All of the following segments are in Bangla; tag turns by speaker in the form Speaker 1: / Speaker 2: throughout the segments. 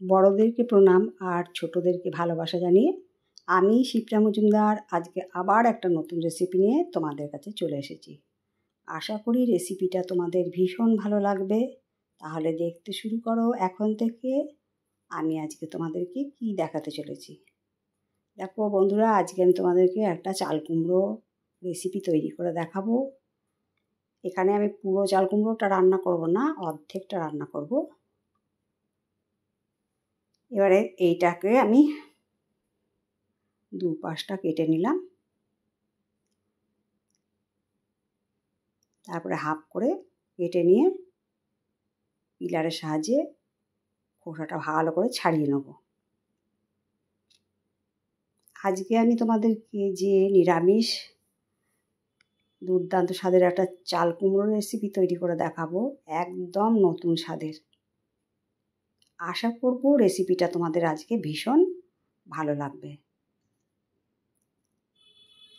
Speaker 1: বড়দেরকে প্রণাম আর ছোটদেরকে ভালোবাসা জানিয়ে আমি শিপ্রা মজুমদার আজকে আবার একটা নতুন রেসিপি নিয়ে তোমাদের কাছে চলে এসেছি। আশা করি রেসিপিটা তোমাদের ভীষণ ভালো লাগবে। তাহলে দেখতে শুরু করো এখন থেকে। আমি আজকে তোমাদেরকে কি দেখাতে চলেছি। দেখো বন্ধুরা, আজকে আমি তোমাদেরকে একটা চাল কুমড়ো রেসিপি তৈরি করে দেখাবো। এখানে আমি পুরো চাল কুমড়োটা রান্না করব না, অর্ধেকটা রান্না করব। এবারে এইটাকে আমি দুপাশটা কেটে নিলাম, তারপরে হাফ করে কেটে নিয়ে পিলারের সাহায্যে খোসাটা ভালো করে ছাড়িয়ে নেব। আজকে আমি তোমাদেরকে যে নিরামিষ দুর্দান্ত স্বাদের একটা চাল কুমড়োর রেসিপি তৈরি করে দেখাবো, একদম নতুন স্বাদের। আশা করব রেসিপিটা তোমাদের আজকে ভীষণ ভালো লাগবে।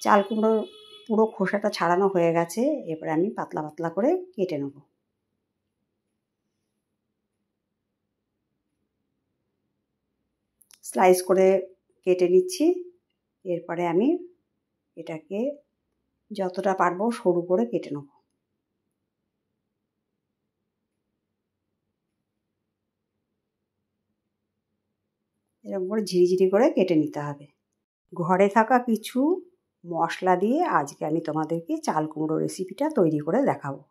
Speaker 1: চাল কুমড়োর পুরো খোসাটা ছাড়ানো হয়ে গেছে, এবারে আমি পাতলা পাতলা করে কেটে নেব। স্লাইস করে কেটে নিচ্ছি। এরপরে আমি এটাকে যতটা পারবো সরু করে কেটে নেব। এরকম করে ঝিরিঝিরি করে কেটে নিতে হবে। ঘরে থাকা কিছু মশলা দিয়ে আজকে আমি তোমাদেরকে চাল কুমড়ো রেসিপিটা তৈরি করে দেখাবো।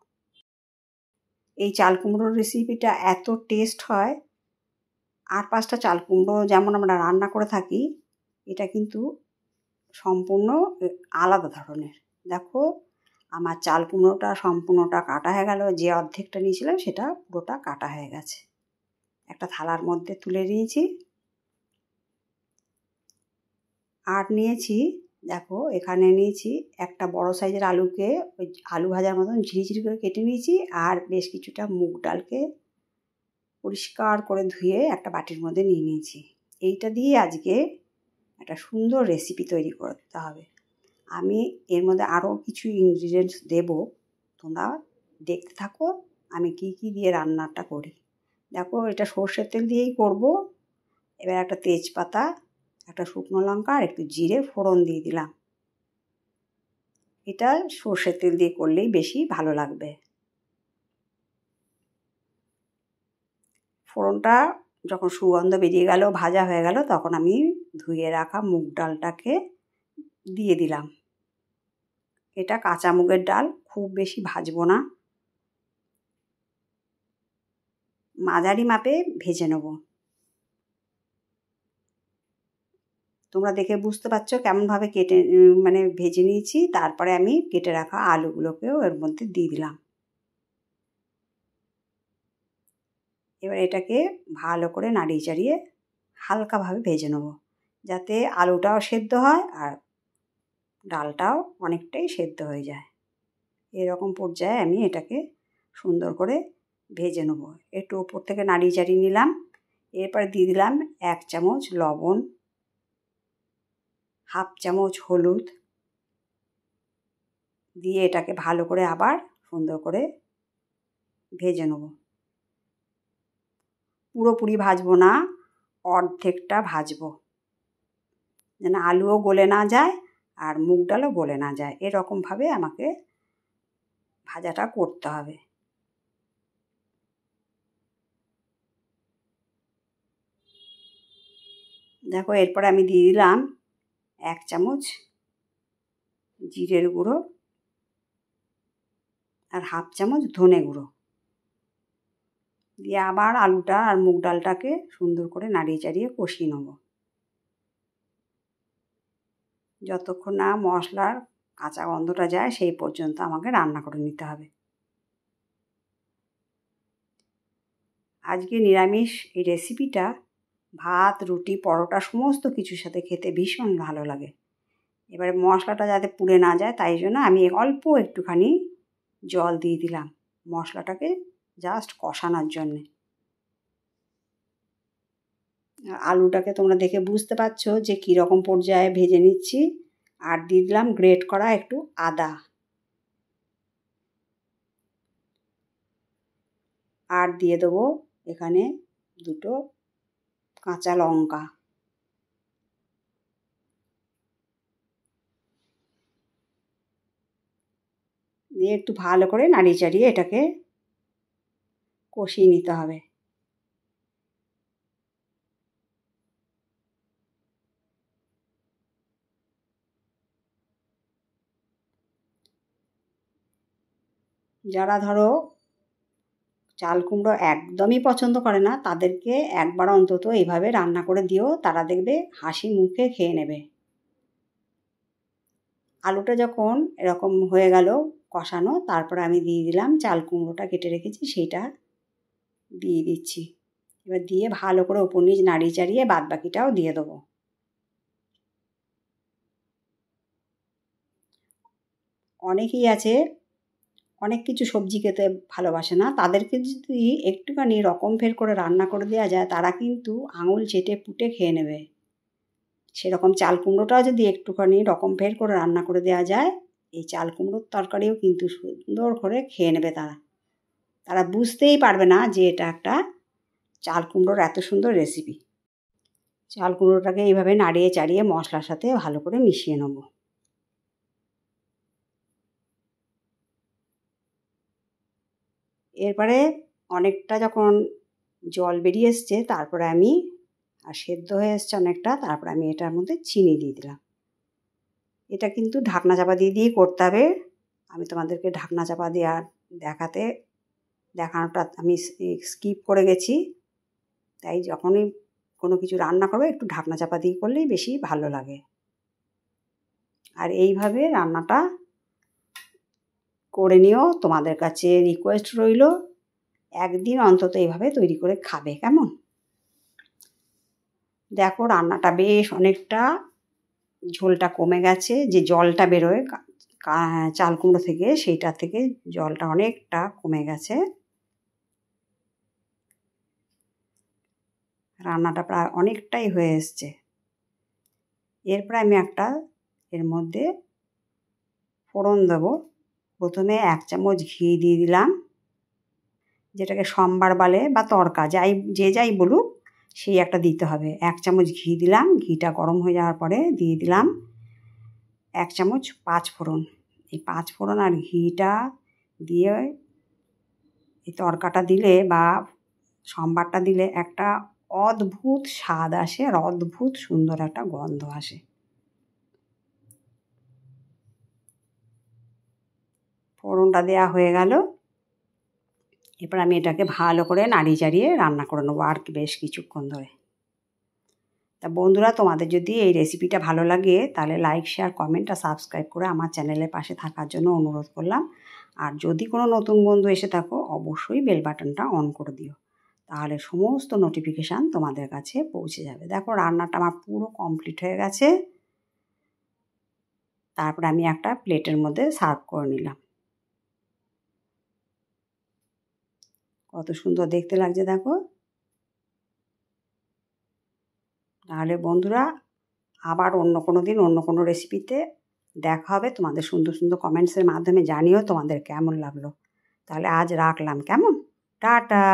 Speaker 1: এই চাল কুমড়োর রেসিপিটা এত টেস্ট হয়, আর 5টা চাল কুমড়ো যেমন আমরা রান্না করে থাকি, এটা কিন্তু সম্পূর্ণ আলাদা ধরনের। দেখো আমার চাল কুমড়োটা সম্পূর্ণটা কাটা হয়ে গেল, যে অর্ধেকটা নিয়েছিলাম সেটা পুরোটা কাটা হয়ে গেছে। একটা থালার মধ্যে তুলে নিয়েছি। আর নিয়েছি, দেখো এখানে নিয়েছি একটা বড় সাইজের আলুকে ওই আলু ভাজার মতন ঝিরিঝিরি করে কেটে নিয়েছি, আর বেশ কিছুটা মুগ ডালকে পরিষ্কার করে ধুয়ে একটা বাটির মধ্যে নিয়ে নিয়েছি। এইটা দিয়ে আজকে একটা সুন্দর রেসিপি তৈরি করতে হবে। আমি এর মধ্যে আরও কিছু ইনগ্রিডিয়েন্টস দেব, তোমরা দেখতে থাকো আমি কি কি দিয়ে রান্নাটা করি। দেখো এটা সর্ষের তেল দিয়েই করব। এবার একটা তেজপাতা, একটা শুকনো লঙ্কা আর একটু জিরে ফোড়ন দিয়ে দিলাম। এটা সর্ষের তেল দিয়ে করলেই বেশি ভালো লাগবে। ফোড়নটা যখন সুগন্ধ বেরিয়ে গেল, ভাজা হয়ে গেল, তখন আমি ধুয়ে রাখা মুগ ডালটাকে দিয়ে দিলাম। এটা কাঁচা মুগের ডাল, খুব বেশি ভাজবো না, মাঝারি মাপে ভেজে নেব। তোমরা দেখে বুঝতে পারছো কেমনভাবে কেটে ভেজে নিয়েছি। তারপরে আমি কেটে রাখা আলুগুলোকেও এর মধ্যে দিয়ে দিলাম। এবার এটাকে ভালো করে নাড়িয়ে চাড়িয়ে হালকাভাবে ভেজে নেব, যাতে আলুটাও সেদ্ধ হয় আর ডালটাও অনেকটাই সেদ্ধ হয়ে যায়। এরকম পর্যায়ে আমি এটাকে সুন্দর করে ভেজে নেব। একটু ওপর থেকে নাড়িয়ে চাড়িয়ে নিলাম। এরপরে দিয়ে দিলাম 1 চামচ লবণ, হাফ চামচ হলুদ দিয়ে এটাকে ভালো করে আবার সুন্দর করে ভেজে নেব। পুরোপুরি ভাজবো না, অর্ধেকটা ভাজবো, যেন আলুও গলে না যায় আর মুগ ডালও গলে না যায়। এরকমভাবে আমাকে ভাজাটা করতে হবে। দেখো এরপরে আমি দিয়ে দিলাম 1 চামচ জিরের গুঁড়ো আর হাফ চামচ ধনে গুঁড়ো দিয়ে আবার আলুটা আর মুগ ডালটাকে সুন্দর করে নাড়িয়ে চাড়িয়ে কষিয়ে নেব, যতক্ষণ না মশলার কাঁচা গন্ধটা যায় সেই পর্যন্ত আমাকে রান্না করে নিতে হবে। আজকে নিরামিষ এই রেসিপিটা ভাত, রুটি, পরোটা সমস্ত কিছুর সাথে খেতে ভীষণ ভালো লাগে। এবারে মশলাটা যাতে পুড়ে না যায় তাই জন্য আমি অল্প একটুখানি জল দিয়ে দিলাম মশলাটাকে জাস্ট কষানোর জন্যে। আলুটাকে তোমরা দেখে বুঝতে পারছো যে কীরকম পর্যায়ে ভেজে নিচ্ছি। আর দিয়ে দিলাম গ্রেট করা একটু আদা, আর দিয়ে দেবো এখানে 2 কাঁচা লঙ্কা, দিয়ে একটু ভালো করে নাড়িয়ে চাড়িয়ে এটাকে কষিয়ে নিতে হবে। যারা ধরো চাল কুমড়ো একদমই পছন্দ করে না, তাদেরকে একবার অন্তত এইভাবে রান্না করে দিও, তারা দেখবে হাসি মুখে খেয়ে নেবে। আলুটা যখন এরকম হয়ে গেল কষানো, তারপরে আমি দিয়ে দিলাম চাল কুমড়োটা কেটে রেখেছি, সেইটা দিয়ে দিচ্ছি। এবার দিয়ে ভালো করে ওপর নিচ নাড়িয়ে চাড়িয়ে বাদবাকিটাও দিয়ে দেবো। অনেকেই আছে অনেক কিছু সবজি খেতে ভালোবাসে না, তাদেরকে যদি একটুখানি রকম ফের করে রান্না করে দেওয়া যায়, তারা কিন্তু আঙুল চেটে পুটে খেয়ে নেবে। সেরকম চাল কুমড়োটাও যদি একটুখানি রকম ফের করে রান্না করে দেওয়া যায়, এই চাল কুমড়োর তরকারিও কিন্তু সুন্দর করে খেয়ে নেবে তারা। তারা বুঝতেই পারবে না যে এটা একটা চাল কুমড়োর এত সুন্দর রেসিপি। চাল কুমড়োটাকে এইভাবে নাড়িয়ে চাড়িয়ে মশলার সাথে ভালো করে মিশিয়ে নেব। এরপরে অনেকটা যখন জল বেরিয়ে এসছে, তারপরে আমি আর সেদ্ধ হয়ে এসছে অনেকটা, তারপরে আমি এটার মধ্যে চিনি দিয়ে দিলাম। এটা কিন্তু ঢাকনা চাপা দিয়েই করতে হবে। আমি তোমাদেরকে ঢাকনা চাপা দেওয়ার দেখানোটা আমি স্কিপ করে গেছি। তাই যখনই কোনো কিছু রান্না করবে একটু ঢাকনা চাপা দিয়ে করলেই বেশি ভালো লাগে। আর এইভাবে রান্নাটা করে নিও। তোমাদের কাছে রিকোয়েস্ট রইল, একদিন অন্তত এইভাবে তৈরি করে খাবে, কেমন? দেখো রান্নাটা বেশ অনেকটা ঝোলটা কমে গেছে, যে জলটা বেরোয় চাল কুমড়ো থেকে, সেইটা থেকে জলটা অনেকটা কমে গেছে। রান্নাটা প্রায় অনেকটাই হয়ে এসছে। এরপর আমি এর মধ্যে ফোড়ন দেবো। প্রথমে 1 চামচ ঘি দিয়ে দিলাম, যেটাকে সম্বার বলে বা তড়কা, যাই বলুক, সেই একটা দিতে হবে। 1 চামচ ঘি দিলাম। ঘিটা গরম হয়ে যাওয়ার পরে দিয়ে দিলাম 1 চামচ 5 ফোড়ন। এই 5 ফোড়ন আর ঘিটা দিয়ে এই তড়কাটা দিলে বা সম্বারটা দিলে একটা অদ্ভুত স্বাদ আসে আর অদ্ভুত সুন্দর একটা গন্ধ আসে। ফোড়নটা দেওয়া হয়ে গেল। এরপর আমি এটাকে ভালো করে নাড়িয়ে চাড়িয়ে রান্না করে নেবো আর বেশ কিছুক্ষণ ধরে। তা বন্ধুরা, তোমাদের যদি এই রেসিপিটা ভালো লাগে, তাহলে লাইক, শেয়ার, কমেন্ট আর সাবস্ক্রাইব করে আমার চ্যানেলের পাশে থাকার জন্য অনুরোধ করলাম। আর যদি কোনো নতুন বন্ধু এসে থাকো, অবশ্যই বেল বাটনটা অন করে দিও, তাহলে সমস্ত নোটিফিকেশান তোমাদের কাছে পৌঁছে যাবে। দেখো রান্নাটা আমার পুরো কমপ্লিট হয়ে গেছে। তারপরে আমি একটা প্লেটের মধ্যে সার্ভ করে নিলাম। কত সুন্দর দেখতে লাগছে দেখো। তাহলে বন্ধুরা, আবার অন্য কোনো দিন অন্য কোনো রেসিপিতে দেখা হবে। তোমাদের সুন্দর সুন্দর কমেন্টসের মাধ্যমে জানিও তোমাদের কেমন লাগলো। তাহলে আজ রাখলাম, কেমন? টাটা।